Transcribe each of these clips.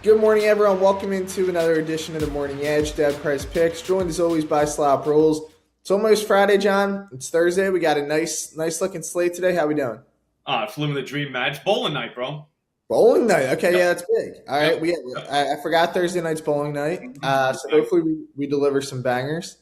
Good morning, everyone. Welcome into another edition of the Morning Edge. DeadPresPicks, joined as always by SlopRules. It's almost Friday, John. It's Thursday. We got a nice looking slate today. How we doing? It's living the dream, man. It's bowling night, bro. Bowling night. Okay, Yep. yeah, that's big. All right, Yep. I forgot Thursday night's bowling night. So Yep. hopefully we deliver some bangers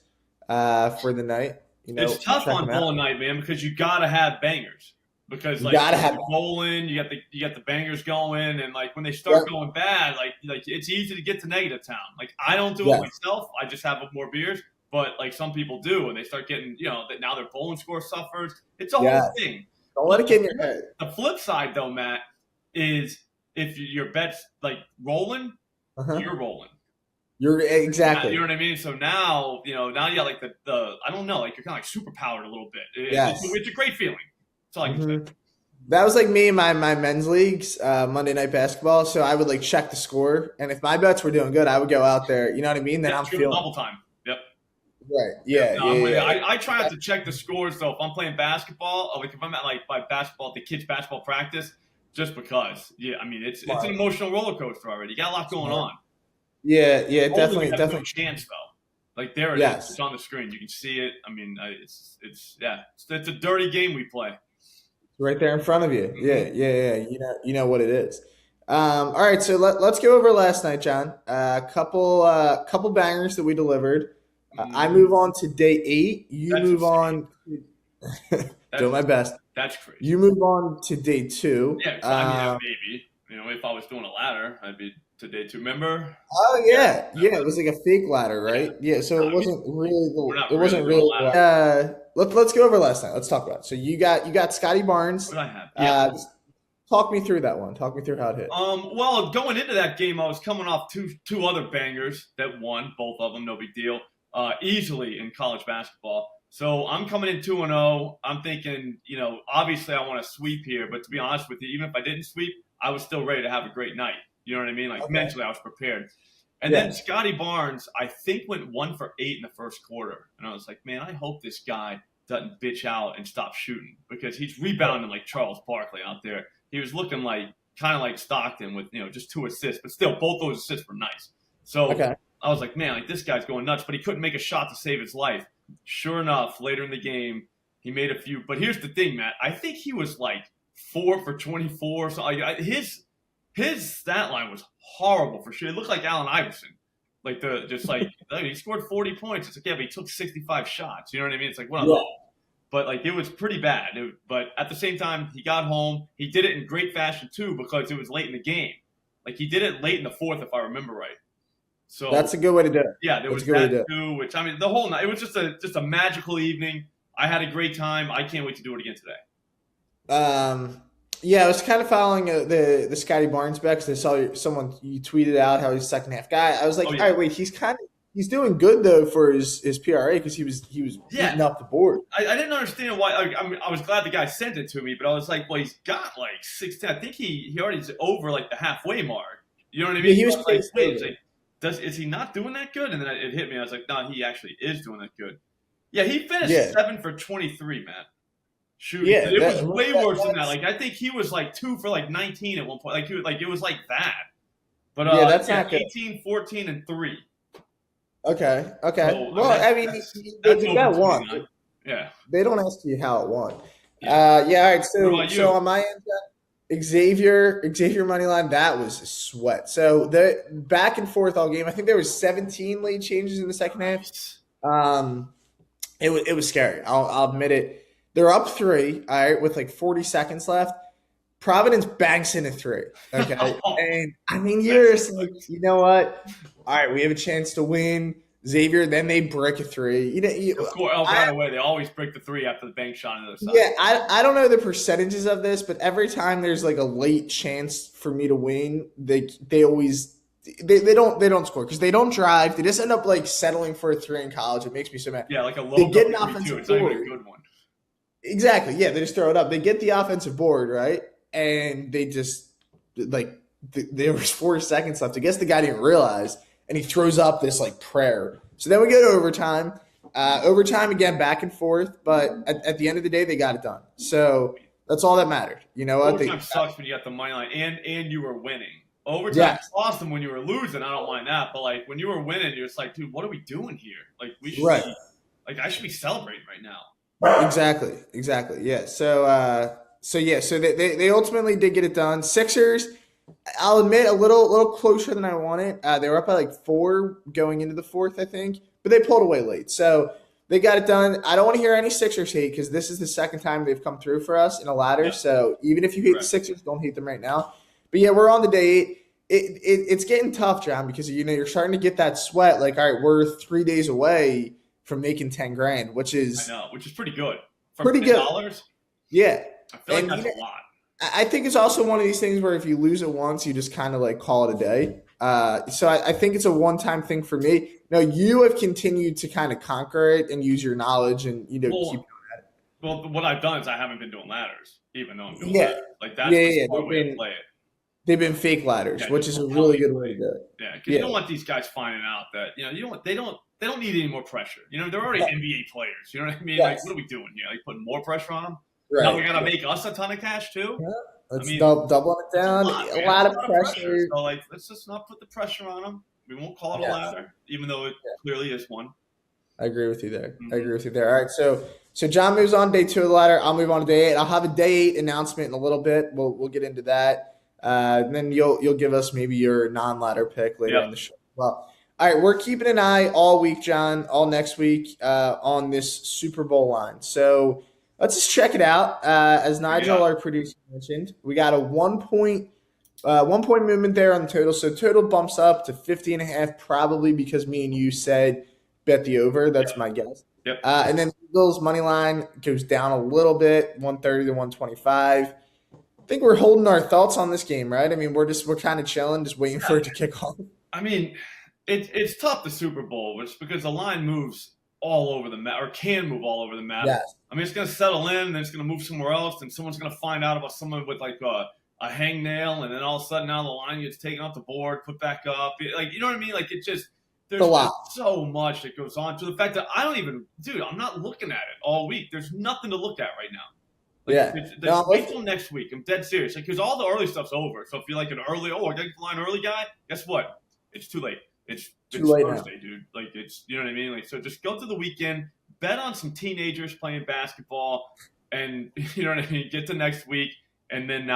for the night. It's tough check on them out. bowling night, man, because you gotta have bangers. Because You like gotta have. you're bowling, you got the bangers going, and like when they start going bad, like it's easy to get to negative town. Like I don't do it myself. I just have more beers. But like some people do, and they start getting, that now their bowling score suffers. It's a whole thing. Don't let it get in your head. The flip side, though, Matt, is if your bet's like rolling, you're rolling. You're exactly. You know what I mean? So now, now you got like the I don't know, like you're kind of like super powered a little bit. It's a great feeling. That's all I can say. That was like me in my men's leagues, Monday Night Basketball. So I would like check the score, and if my bets were doing good, I would go out there. You know what I mean? Then I'm feeling double time. Yep. Right. Yeah. I try not to check the scores though. If I'm playing basketball, or like if I'm at like the kids' basketball practice, just because. Yeah, I mean it's an emotional roller coaster already. You got a lot going on. Yeah. Definitely. No chance though. Like there it is. It's on the screen. You can see it. I mean, it's a dirty game we play. Right there in front of you. Yeah. You know what it is. All right, so let's go over last night, John. Couple bangers that we delivered. I move on to day 8. You move on. Doing my best. That's crazy. You move on to day 2. Yeah, I mean, maybe. If I was doing a ladder, I'd be to day 2. Remember? Oh yeah. It was like a fake ladder, right? Yeah. So it wasn't really. It wasn't really. Let's go over last night. Let's talk about it. So you got Scotty Barnes. What did I have? Talk me through that one. Talk me through how it hit. Well, going into that game, I was coming off two other bangers that won, both of them, no big deal, easily in college basketball. So I'm coming in 2-0. I'm thinking, obviously I want to sweep here, but to be honest with you, even if I didn't sweep, I was still ready to have a great night. You know what I mean? Like mentally, I was prepared. And then Scotty Barnes, I think, went 1 for 8 in the first quarter, and I was like, man, I hope this guy doesn't bitch out and stop shooting because he's rebounding like Charles Barkley out there. He was looking kind of like Stockton with, just 2 assists, but still both those assists were nice. So I was like, man, this guy's going nuts, but he couldn't make a shot to save his life. Sure enough, later in the game, he made a few. But here's the thing, Matt. I think he was like 4 for 24. So his stat line was horrible for sure. It looked like Allen Iverson. He scored 40 points. It's like, yeah, but he took 65 shots. You know what I mean? It's like, what? But it was pretty bad. But at the same time, he got home. He did it in great fashion too because it was late in the game. Like he did it late in the fourth, if I remember right. So that's a good way to do it. Yeah, there was that too. Which I mean, the whole night it was just a magical evening. I had a great time. I can't wait to do it again today. Yeah, I was kind of following the Scotty Barnes bet because I saw you tweeted out how he's a second half guy. I was like, all right, wait, he's doing good though for his PRA because he was eating up the board. I didn't understand why. I was glad the guy sent it to me, but I was like, well, he's got like 16. I think he already over like the halfway mark. You know what I mean? Yeah, he was like, wait, is he not doing that good? And then it hit me. I was like, no, he actually is doing that good. Yeah, he finished 7 for 23, man. Shoot, it was way worse than that. Like I think he was like 2 for like 19 at one point. It was like that. But that's not good. 18, 14, and 3. Okay. So, well, I mean, they got one. Yeah. They don't ask you how it won. All right. So on my end, Xavier money line, that was a sweat. So the back and forth all game. I think there was 17 late changes in the second half. It was scary. I'll admit it. They're up 3, all right, with like 40 seconds left. Providence banks in a 3, okay? And, I mean, you're just like, you know what? All right, we have a chance to win. Xavier, then they break a 3. By the way, they always break the 3 after the bank shot on the other side. Yeah, I don't know the percentages of this, but every time there's like a late chance for me to win, they always they don't score because they don't drive. They just end up like settling for a 3 in college. It makes me so mad. Yeah, like a low. They get an 3-2. offensive It's not board. even a good one. Exactly. Yeah, they just throw it up. They get the offensive board, right? And they just there was 4 seconds left. I guess the guy didn't realize, and he throws up this like prayer. So then we go to overtime. Overtime again, back and forth, but at the end of the day, they got it done. So that's all that mattered. You know what? Overtime sucks when you got the money line and you were winning. Overtime Yes. cost them when you were losing. I don't mind that, but like when you were winning, you're just like, dude, what are we doing here? Like we should Right. be, like I should be celebrating right now. Exactly. Yeah. So they ultimately did get it done. Sixers, I'll admit, a little closer than I wanted. They were up by like 4 going into the fourth, I think, but they pulled away late. So they got it done. I don't want to hear any Sixers hate because this is the second time they've come through for us in a ladder. Yeah, So even if you hate the correct. Sixers, don't hate them right now. But yeah, we're on the day 8. It's getting tough, John, because you're starting to get that sweat. Like, all right, we're 3 days away from making 10 grand, which I is know, which is pretty good. From pretty good. $10, Yeah. I feel like And that's a lot. I think it's also one of these things where if you lose it once, you just kind of like call it a day. So I think it's a one-time thing for me. Now you have continued to kind of conquer it and use your knowledge and keep. Well, what I've done is I haven't been doing ladders, even though I'm doing Yeah, ladders. Like that's the yeah. smart way to play it. They've been fake ladders, Yeah, which just is a don't tell really me. good way to do it. Yeah, because Yeah. you don't want these guys finding out that they don't need any more pressure. They're already NBA players. You know what I mean? Yes. Like, what are we doing here? Like putting more pressure on them? Right. Now we gotta make us a ton of cash too. Yeah. Let's I mean, doubling it down. A lot of pressure. So like, let's just not put the pressure on them. We won't call it a ladder, even though it clearly is one. I agree with you there. Mm-hmm. All right, so John moves on day 2 of the ladder. I'll move on to day 8. I'll have a day 8 announcement in a little bit. We'll get into that. And then you'll give us maybe your non-ladder pick later in the show. Well, all right, we're keeping an eye all week, John, all next week on this Super Bowl line. So let's just check it out. As Nigel, our producer, mentioned, we got a 1-point movement there on the total. So total bumps up to 50.5, probably because me and you said bet the over. That's my guess. Yep. And then Eagles money line goes down a little bit, 130 to 125. I think we're holding our thoughts on this game, right? I mean, we're kind of chilling, just waiting for it to kick off. I mean, it's tough, the Super Bowl, which because the line moves all over the map, or can move all over the map. Yes. I mean, it's going to settle in, and then it's going to move somewhere else, and someone's going to find out about someone with like a hangnail, and then all of a sudden now the line gets taken off the board, put back up. Like, you know what I mean? Like, it just there's so much that goes on to the fact that I'm not looking at it all week. There's nothing to look at right now. Like, wait till next week. I'm dead serious. Because all the early stuff's over. So if you're like an early, I got the line early guy, guess what? It's too late. It's late Thursday, now. Dude. Like, it's, you know what I mean? Like, so just go through the weekend, bet on some teenagers playing basketball, and you know what I mean? Get to next week, and then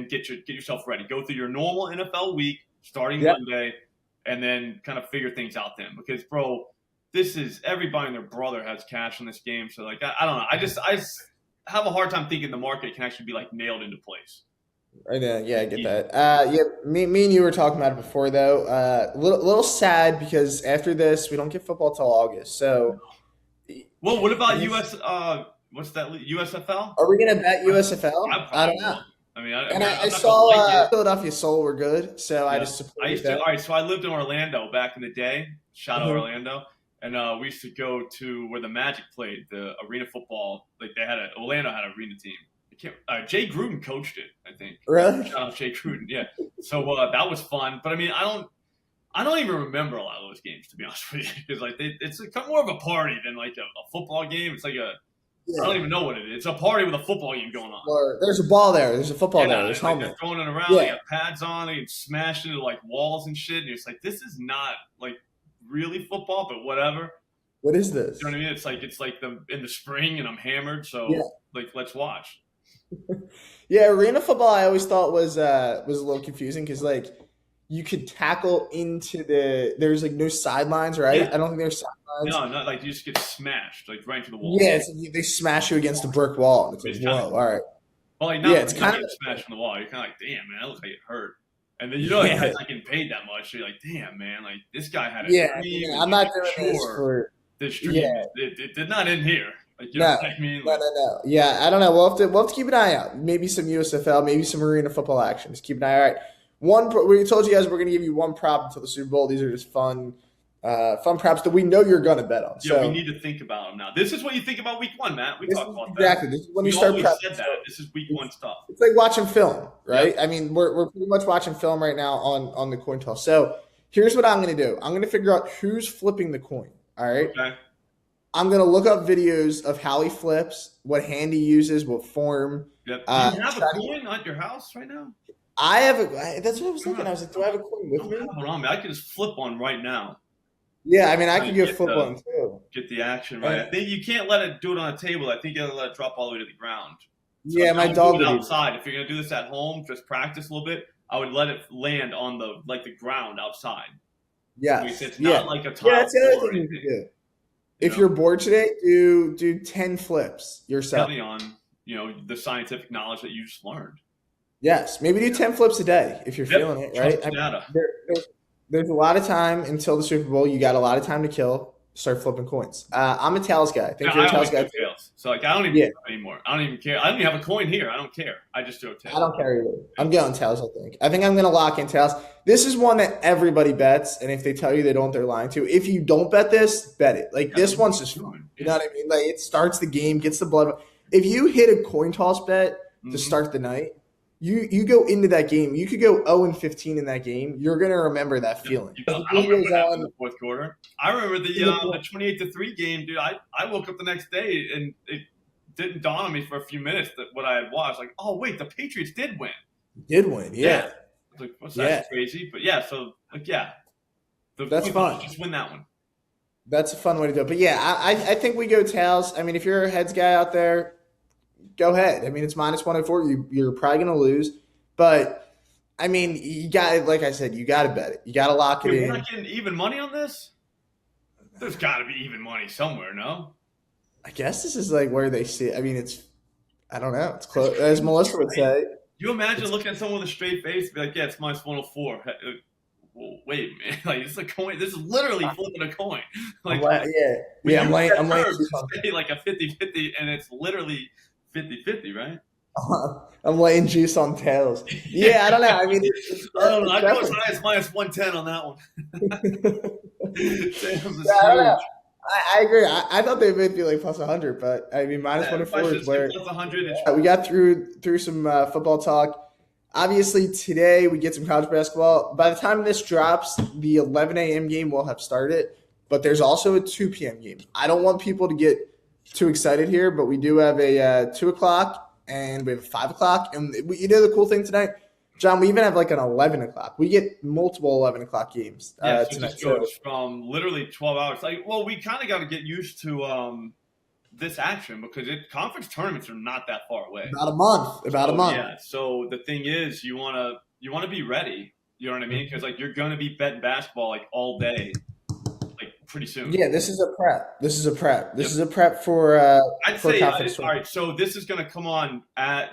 get yourself ready. Go through your normal NFL week starting Monday, and then kind of figure things out then. Because, bro, this is everybody and their brother has cash in this game. So like, I don't know. I just have a hard time thinking the market can actually be like nailed into place. Right now, yeah, I get that. Me and you were talking about it before, though. Little sad because after this, we don't get football till August. So, well, what about what's that? USFL? Are we gonna bet USFL? I don't know. I mean, I saw Philadelphia Soul were good, so I just supported that. All right, so I lived in Orlando back in the day. Shout out Orlando. And we used to go to where the Magic played, the arena football. Like Orlando had an arena team. Jay Gruden coached it, I think. Really? Shout out Jay Gruden, yeah. So that was fun. But I mean, I don't even remember a lot of those games, to be honest with you, because like it's more of a party than like a football game. It's like I don't even know what it is. It's a party with a football game going on. Or there's a ball there. There's a football there. There's helmet. They're throwing it around. They got pads on. They get smashed into like walls and shit. And it's like, this is not like really football, but whatever. What is this? You know what I mean? It's like in the spring, and I'm hammered. So like, let's watch. Yeah, arena football I always thought was a little confusing because like you could tackle into there's like no sidelines, right? Yeah. I don't think there's sidelines. No, not like you just get smashed like right into the wall. Yeah, they smash you against a brick wall. And it's like, whoa, all right. Well, like now it's kind of smashed in the wall. You're kind of like, damn, man, that looks like it hurt. And then like guys not getting paid that much. So you're like, damn, man, like this guy had a dream. I'm not doing this for this dream. Yeah. It did not end here. Like, you know what I mean? No. Yeah, I don't know. We'll have to keep an eye out. Maybe some USFL, maybe some arena football action. Just keep an eye. All right. We told you guys we're going to give you one prop until the Super Bowl. These are just fun props that we know you're going to bet on. Yeah, we need to think about them now. This is what you think about week one, Matt. We talked about that. Exactly. This is when you start prepping. Said that. This is week one stuff. It's like watching film, right? Yep. I mean, we're pretty much watching film right now on the coin toss. So here's what I'm going to do. I'm going to figure out who's flipping the coin. All right. Okay. I'm going to look up videos of how he flips, what hand he uses, what form. Yep. Do you have a coin at your house right now? That's what I was thinking. I was like, do I have a coin with I don't me? have one on me. I can just flip one right now. Yeah, I mean, I Try could to get flip one too. get the action right. And I think you can't let it do it on a table. I think you gotta let it drop all the way to the ground. So yeah, I my would do dog it would. outside. If you're gonna do this at home, just practice a little bit. I would let it land on the ground outside. So Yes. it's Yeah. not like a Yeah, tile that's the other floor or thing you could anything. do. You If know, you're bored today, do 10 flips yourself. depending on the scientific knowledge that you just learned. Yes, maybe do 10 flips a day if you're Yep, feeling it, right? trust I the mean, data. there's a lot of time until the Super Bowl. You got a lot of time to kill. Start flipping coins. I'm a tails guy. I Yeah, think you're a I tails always guy do too. tails. So like I don't even Yeah, flip anymore. I don't even care. I don't even have a coin here. I don't care. I just do a I tail. don't care either. I'm going tails, I think. I think I'm going to lock in tails. This is one that everybody bets, and if they tell you they don't, they're lying to. If you don't bet this, bet it. Like, Yeah, this what are one's you just fun. doing? You Yeah. know what I mean? Like, it starts the game, gets the blood. If you hit a coin toss bet to Mm-hmm. start the night, you go into that game. You could go 0-15 in that game. You're going to remember that Yeah. feeling. As the I don't game remember goes what happened in on, the fourth quarter. I remember in the 28-3 game, dude. I woke up the next day and it didn't dawn on me for a few minutes that what I had watched. Like, oh wait, the Patriots did win. did win. Yeah. Like, what's Yeah. that's crazy? But yeah, so like yeah, That's fun. Just win that one. That's a fun way to do it. But yeah, I think we go tails. I mean, if you're a heads guy out there, go ahead. I mean, it's -104. You're probably going to lose. But, I mean, you got like I said, you got to bet it. You got to lock it Dude, we're in. not getting even money on this. There's got to be even money somewhere, no? I guess this is like where they see. I mean, I don't know. It's close, as Melissa would say. You imagine looking at someone with a straight face and be like, yeah, it's -104. Well, wait, man. Like, this is a coin. This is literally flipping a coin. Like, Yeah. I'm laying. say like a 50-50, and it's literally 50-50, right? I'm laying juice on tails. Yeah, I don't know. I mean, I don't know. I go as high as -110 on that one. Damn, yeah, I don't know. I agree. I thought they would be like +100, but I mean, -104 is where plus 100. we got through some football talk. Obviously, today we get some college basketball. By the time this drops, the 11 a.m. game will have started, but there's also a 2 p.m. game. I don't want people to get too excited here, but we do have a 2 o'clock and we have a 5 o'clock. And the cool thing tonight, John, we even have like an 11 o'clock. We get multiple 11 o'clock games Yeah, so it tonight. just goes from literally 12 hours. Like, well, we kind of got to get used to this action because conference tournaments are not that far away. About a month. Yeah. So the thing is, you want to be ready. You know what I mean? Because like you're going to be betting basketball like all day, like pretty soon. Yeah, this is a prep. This is a prep for I'd for say conference. all right. So this is going to come on.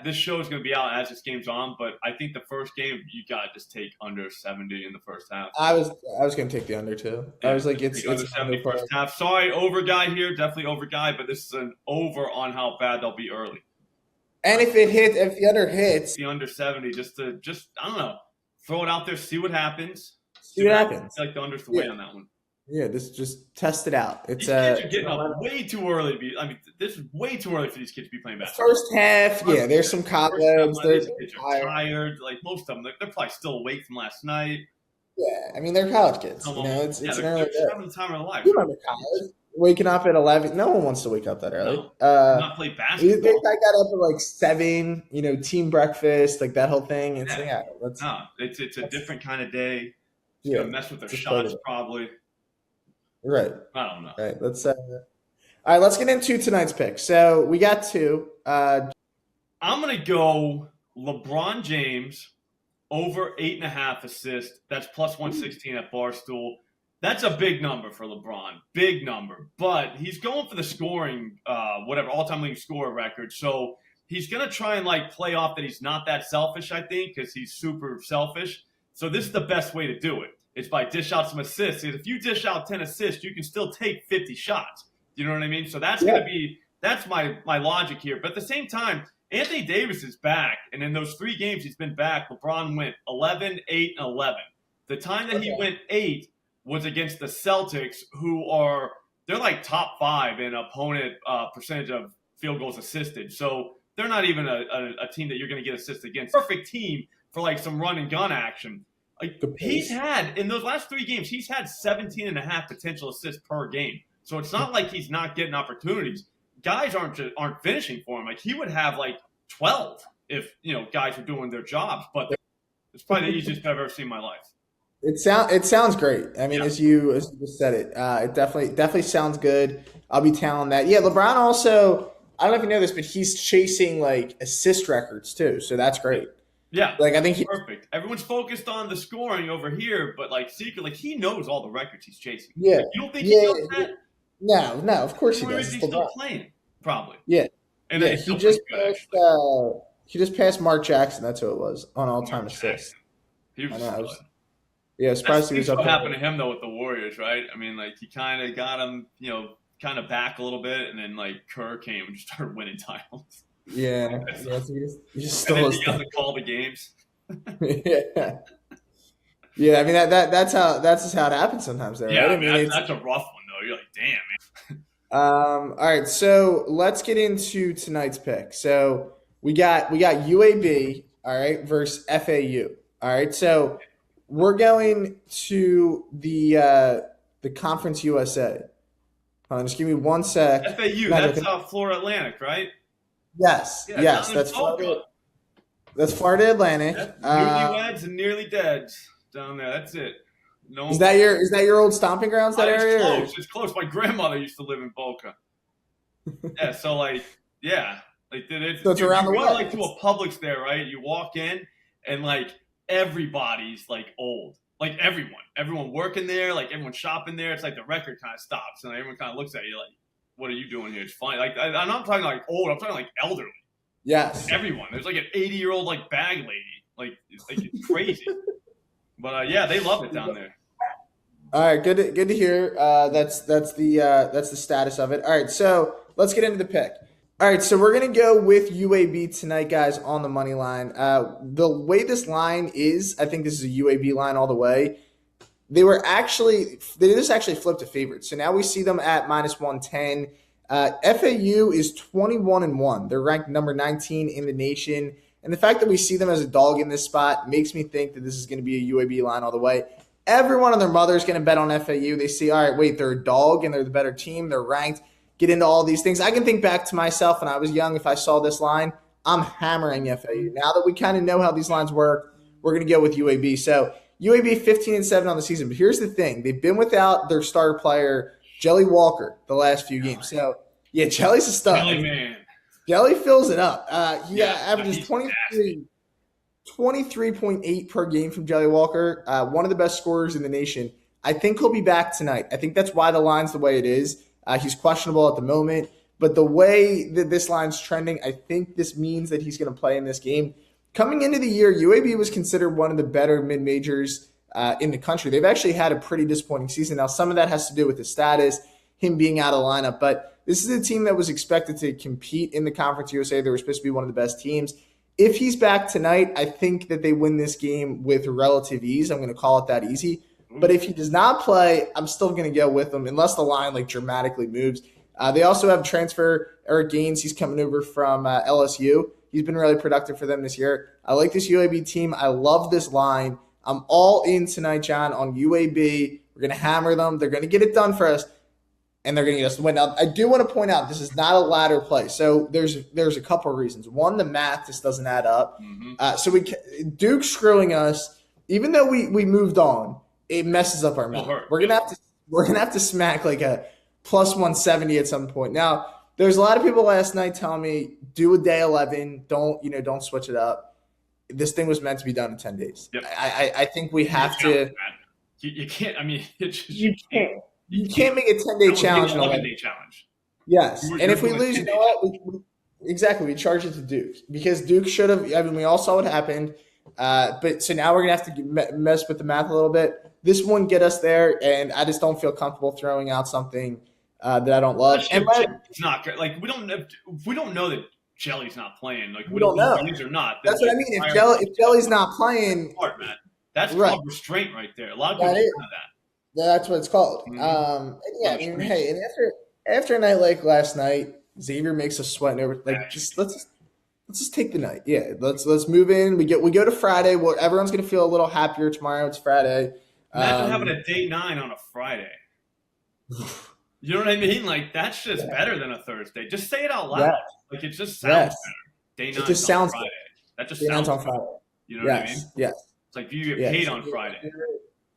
This show is going to be out as this game's on. But I think the first game you got to just take under 70 in the first half. I was going to take the under too. Yeah, I was like, it's under 70 first half. Sorry, over guy here, definitely over guy. But this is an over on how bad they'll be early. And if the under hits, the under 70, just I don't know, throw it out there, see what happens. See what happens. I feel like the under's the way on that one. Yeah, just test it out. It's These kids are getting up way too early. This is way too early for these kids to be playing basketball. First half, yeah, there's some cobwebs. They're tired. Like most of them, they're probably still awake from last night. Yeah, I mean they're college kids. It's an early day. They're having the time of their life. You remember college? Waking up at 11. No one wants to wake up that early. No, not play basketball. I got up at like 7. Team breakfast, like that whole thing. It's it's a different kind of day. Yeah, gonna mess with their shots probably. Right. I don't know. Right. All right. Let's get into tonight's pick. So we got 2. I'm gonna go LeBron James over 8.5 assists. That's plus 116 at Barstool. That's a big number for LeBron. Big number. But he's going for the scoring, all-time leading scorer record. So he's going to try and, play off that he's not that selfish, I think, because he's super selfish. So this is the best way to do it. It's by dish out some assists. Because if you dish out 10 assists, you can still take 50 shots. You know what I mean? So that's going to be – that's my logic here. But at the same time, Anthony Davis is back. And in those 3 games he's been back, LeBron went 11, 8, and 11. The time that he went 8 – was against the Celtics, they're like top 5 in opponent percentage of field goals assisted. So they're not even a team that you're going to get assists against. Perfect team for some run and gun action. He's had, in those last 3 games, he's had 17.5 potential assists per game. So it's not like he's not getting opportunities. Guys aren't finishing for him. He would have 12 if guys were doing their jobs. But It's probably the easiest bet I've ever seen in my life. It sounds great. I mean, Yeah. as you just said it, it definitely sounds good. I'll be telling that. Yeah, LeBron also. I don't know if you know this, but he's chasing like assist records too, so that's great. Yeah, Like I think perfect. Everyone's focused on the scoring over here, but like secret, like he knows all the records he's chasing. yeah, Like, you don't think he yeah, knows that? no, of course he Where does. is he It's still LeBron. playing? Probably. Yeah, And then yeah. he's still pretty good, actually. He just passed Mark Jackson. That's who it was on all time Mark assists. Jackson. He was I know. a stud. Yeah, surprised he was up What there. happened to him though with the Warriors, right? I mean, like he kind of got him, kind of back a little bit, and then like Kerr came and just started winning titles. Yeah, so he just stole And then his he got to call the games. yeah. Yeah, I mean that's just how it happens sometimes, though, Yeah, right? I mean, that's a rough one though. You're like, damn, man. All right, so let's get into tonight's pick. So we got UAB, all right, versus FAU. All right, so we're going to the Conference USA. Hold on, just give me one sec. FAU, No, that's Florida Atlantic, right? yes, Yeah, yes, down in that's Boca. Florida. That's Florida Atlantic. That's newlyweds and nearly deads down there. That's it. No, Is that your old stomping grounds? That area? It's or- close. It's close. My grandmother used to live in Boca. Yeah, so like, yeah, like So it's around the you go way. like to a Publix there, right? You walk in and like everybody's like old, like everyone working there, like everyone shopping there. It's like the record kind of stops and everyone kind of looks at you like, "What are you doing here?" It's funny. Like I'm not talking like old. I'm talking like elderly. Yes. Everyone. There's like an 80-year-old like bag lady. Like it's crazy. But yeah, they love it down there. All right, good to hear. That's the status of it. All right, so let's get into the pick. All right, so we're gonna go with UAB tonight, guys, on the money line. The way this line is, I think this is a UAB line all the way. They just actually flipped a favorite, so now we see them at -110. FAU is 21-1. They're ranked number 19 in the nation, and the fact that we see them as a dog in this spot makes me think that this is going to be a UAB line all the way. Everyone and their mother is going to bet on FAU. They see, all right, wait, they're a dog and they're the better team. They're ranked. Get into all these things. I can think back to myself when I was young. If I saw this line, I'm hammering FAU. Now that we kind of know how these lines work, we're going to go with UAB. So UAB 15-7 on the season. But here's the thing. They've been without their starter player, Jelly Walker, the last few games. So, yeah, Jelly's a stud. Jelly man. Jelly fills it up. He averages he's 23.8 per game from Jelly Walker. One of the best scorers in the nation. I think he'll be back tonight. I think that's why the line's the way it is. He's questionable at the moment. But the way that this line's trending, I think this means that he's going to play in this game. Coming into the year, UAB was considered one of the better mid-majors in the country. They've actually had a pretty disappointing season. Now, some of that has to do with his status, him being out of the lineup. But this is a team that was expected to compete in the Conference USA. They were supposed to be one of the best teams. If he's back tonight, I think that they win this game with relative ease. I'm going to call it that easy. But if he does not play, I'm still going to go with him unless the line like dramatically moves. They also have transfer Eric Gaines. He's coming over from LSU. He's been really productive for them this year. I like this UAB team. I love this line. I'm all in tonight, John, on UAB. We're going to hammer them. They're going to get it done for us, and they're going to get us the win. Now, I do want to point out this is not a ladder play. So there's a couple of reasons. One, the math just doesn't add up. So Duke's screwing us. Even though we moved on, it messes up our math. We're gonna have to smack like a plus 170 at some point. Now, there's a lot of people last night telling me do a day 11. Don't switch it up. This thing was meant to be done in 10 days. Yep. I think we have to. You can't. I mean, You can't make a 10-day challenge. 11-day challenge. Yes, You were and if we doing lose, 10 you know what? Exactly, we charge it to Duke because Duke should have. I mean, we all saw what happened. But so now we're gonna have to mess with the math a little bit. This won't get us there, and I just don't feel comfortable throwing out something that I don't love. And It's not good. Like we don't know that Jelly's not playing. Like we don't know. Or not. That's what I mean. If Jelly's not playing, smart, man. That's right. called restraint right there. A lot of people don't know that. That's what it's called. Mm-hmm. Yeah, I mean, hey, and after a night like last night, Xavier makes us sweat over. Like, let's just take the night. Yeah, let's move in. We go to Friday. Well, everyone's gonna feel a little happier tomorrow. It's Friday. Imagine having a day 9 on a Friday. You know what I mean? Like that's just better than a Thursday. Just say it out loud. Yes. Like it just sounds better. Day 9 It just sounds Friday. That just Day sounds on Friday. You know what I mean? Yes. It's like you get Yeah, paid so on Friday.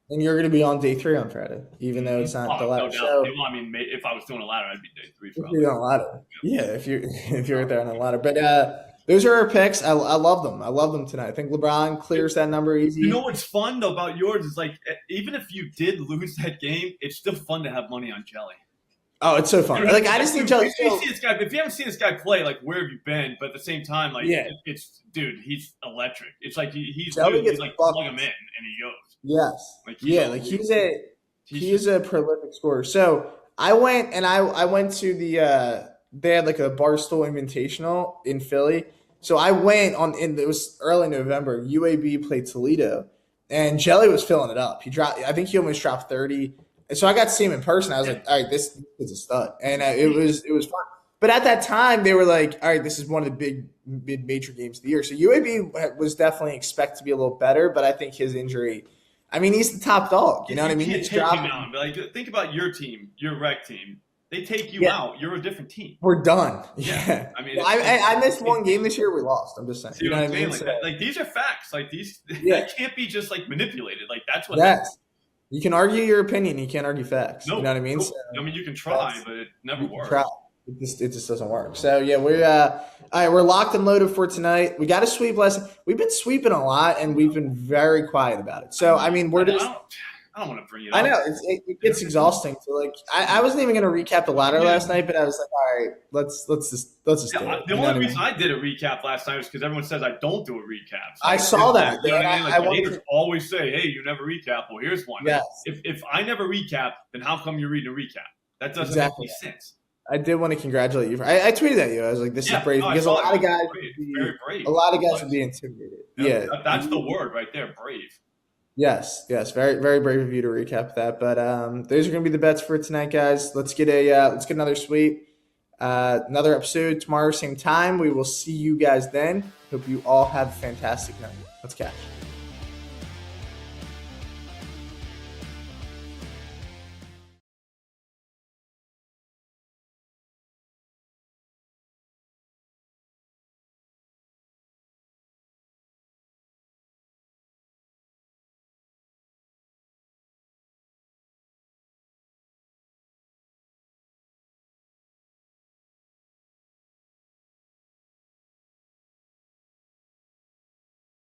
and you're going to be on day 3 on Friday, even though it's not the No ladder. doubt. So Well, I mean, if I was doing a ladder, I'd be day 3 if probably. you're on a ladder, yeah, if you're there on a ladder. But those are our picks. I love them. I love them tonight. I think LeBron clears that number easy. You know what's fun though about yours is like even if you did lose that game, it's still fun to have money on Jelly. Oh, it's so fun. Like I just think Jelly. If you haven't seen this guy play, like where have you been? But at the same time, like it's dude, he's electric. It's like he's like plug him in and he goes. Yes. Like he is a prolific scorer. So I went to the they had like a Barstool Invitational in Philly. So I went it was early November. UAB played Toledo, and Jelly was filling it up. I think he almost dropped 30. And so I got to see him in person. I was like, all right, this is a stud, and it was fun. But at that time, they were like, all right, this is one of the big mid-major games of the year. So UAB was definitely expected to be a little better, but I think his injury. I mean, he's the top dog. You know what I mean? He's dropping. Like, think about your team, your rec team. They take you out. You're a different team. We're done. Yeah. I mean, I missed one game this year. We lost. I'm just saying. You know what I mean? Like these are facts. Like these, that can't be just like manipulated. Like that's what. Yes. You can argue your opinion. You can't argue facts. You know what I mean? So, I mean, you can try, but it never works. It just doesn't work. So yeah, we're all right. We're locked and loaded for tonight. We got a sweep lesson. We've been sweeping a lot, and we've been very quiet about it. So I mean, we're just. I don't want to bring it up. I know it gets exhausting. So like, I wasn't even going to recap the ladder last night, but I was like, all right, let's just do it. The only reason I did a recap last night was because everyone says I don't do a recap. So I saw that. You know what I mean? Like, haters always say, "Hey, you never recap." Well, here's one. Yes. If I never recap, then how come you're reading a recap? That doesn't make any sense. I did want to congratulate you. I tweeted at you. I was like, "This is brave," because a lot of guys would be intimidated. Yeah, that's the word right there, brave. Yes, very very brave of you to recap that. But those are going to be the bets for tonight, guys. Let's get another sweep, another episode tomorrow, same time. We will see you guys then. Hope you all have a fantastic night. Let's catch.